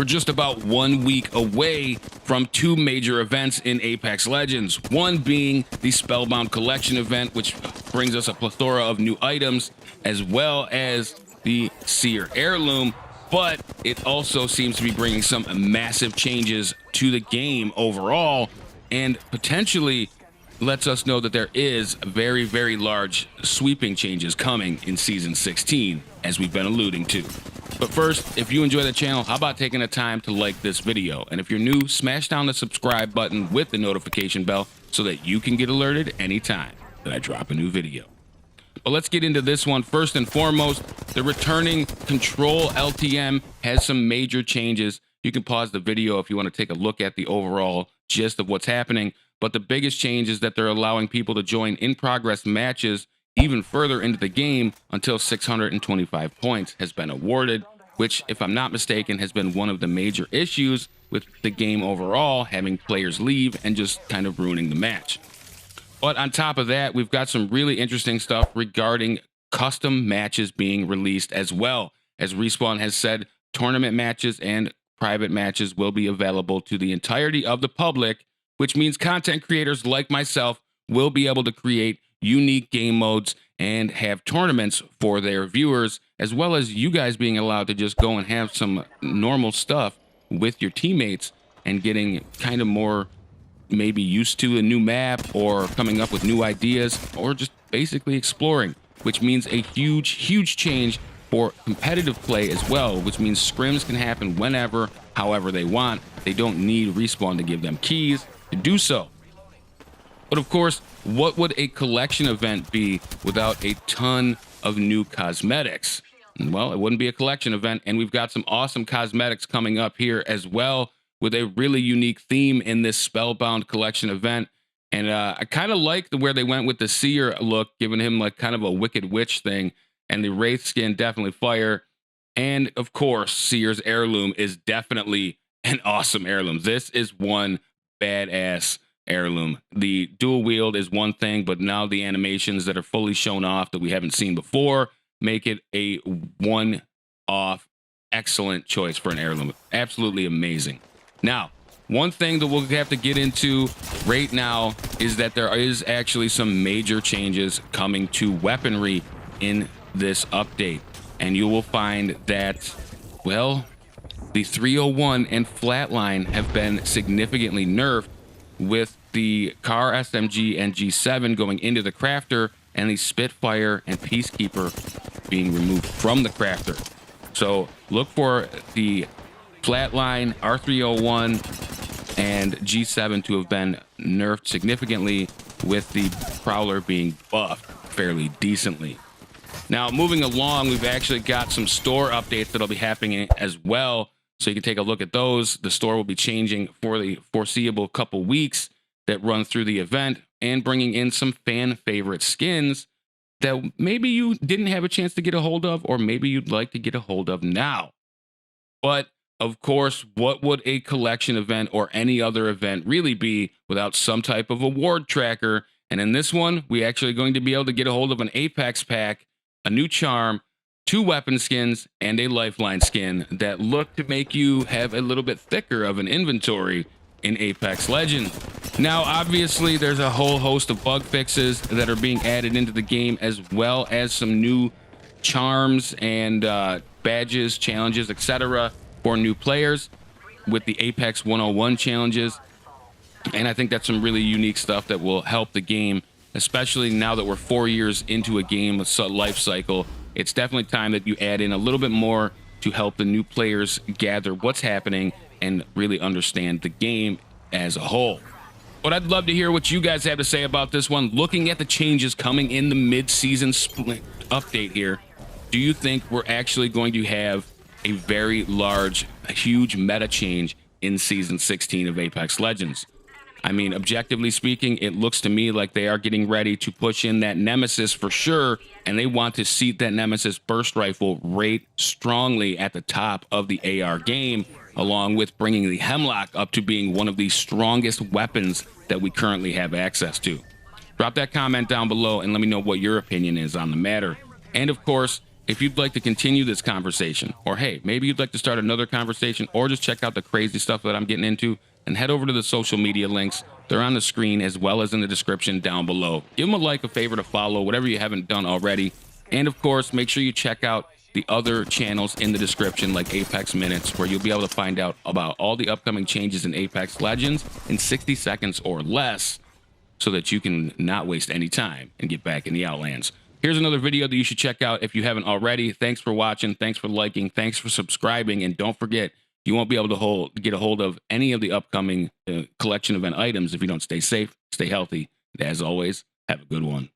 We're just about 1 week away from two major events in Apex Legends. One being the Spellbound Collection event, which brings us a plethora of new items, as well as the Seer Heirloom. But it also seems to be bringing some massive changes to the game overall, and potentially lets us know that there is very, very large sweeping changes coming in Season 16, as we've been alluding to. But first, if you enjoy the channel, how about taking the time to like this video? And if you're new, smash down the subscribe button with the notification bell so that you can get alerted anytime that I drop a new video. But let's get into this one. First and foremost, the returning Control LTM has some major changes. You can pause the video if you want to take a look at the overall gist of what's happening. But the biggest change is that they're allowing people to join in-progress matches even further into the game until 625 points has been awarded, which, if I'm not mistaken, has been one of the major issues with the game overall, having players leave and just kind of ruining the match. But on top of that, we've got some really interesting stuff regarding custom matches being released as well. As Respawn has said, tournament matches and private matches will be available to the entirety of the public, which means content creators like myself will be able to create unique game modes and have tournaments for their viewers, as well as you guys being allowed to just go and have some normal stuff with your teammates and getting kind of more maybe used to a new map or coming up with new ideas or just basically exploring, which means a huge change for competitive play as well, which means scrims can happen whenever, however they want. They don't need Respawn to give them keys to do so. But of course, what would a collection event be without a ton of new cosmetics? Well, it wouldn't be a collection event, and we've got some awesome cosmetics coming up here as well with a really unique theme in this Spellbound collection event. And I kind of like where they went with the Seer look, giving him like kind of a Wicked Witch thing, and the Wraith skin definitely fire. And of course, Seer's Heirloom is definitely an awesome heirloom. This is one badass heirloom. The dual wield is one thing, but now the animations that are fully shown off that we haven't seen before make it a one-off excellent choice for an heirloom. Absolutely amazing. Now, one thing that we'll have to get into right now is that there is actually some major changes coming to weaponry in this update, and you will find that, well, the 301 and Flatline have been significantly nerfed, with the Car SMG and G7 going into the crafter and the Spitfire and Peacekeeper being removed from the crafter. So look for the Flatline, R301, and G7 to have been nerfed significantly, with the Prowler being buffed fairly decently. Now, moving along, we've actually got some store updates that'll be happening as well, so you can take a look at those. The store will be changing for the foreseeable couple weeks that run through the event, and bringing in some fan favorite skins that maybe you didn't have a chance to get a hold of, or maybe you'd like to get a hold of now. But of course, what would a collection event or any other event really be without some type of award tracker? And in this one, we actually are going to be able to get a hold of an Apex pack, a new charm, 2 weapon skins, and a lifeline skin that look to make you have a little bit thicker of an inventory in Apex Legends. Now, obviously, there's a whole host of bug fixes that are being added into the game, as well as some new charms and badges, challenges, etc. for new players with the Apex 101 challenges. And I think that's some really unique stuff that will help the game, especially now that we're 4 years into a game life cycle. It's definitely time that you add in a little bit more to help the new players gather what's happening and really understand the game as a whole. But I'd love to hear what you guys have to say about this one. Looking at the changes coming in the mid-season split update here, do you think we're actually going to have a very large, huge meta change in Season 16 of Apex Legends? I mean, objectively speaking, it looks to me like they are getting ready to push in that Nemesis for sure, and they want to seat that Nemesis burst rifle right strongly at the top of the AR game, along with bringing the Hemlock up to being one of the strongest weapons that we currently have access to. Drop that comment down below and let me know what your opinion is on the matter. And of course, If you'd like to continue this conversation, or hey, maybe you'd like to start another conversation, or just check out the crazy stuff that I'm getting into, then head over to the social media links. They're on the screen as well as in the description down below. Give them a like, a favorite, a follow, whatever you haven't done already. And of course, make sure you check out the other channels in the description, like Apex Minutes, where you'll be able to find out about all the upcoming changes in Apex Legends in 60 seconds or less, so that you can not waste any time and get back in the Outlands. Here's another video that you should check out if you haven't already. Thanks for watching. Thanks for liking. Thanks for subscribing. And don't forget, you won't be able to get a hold of any of the upcoming collection event items if you don't stay safe, stay healthy. And as always, have a good one.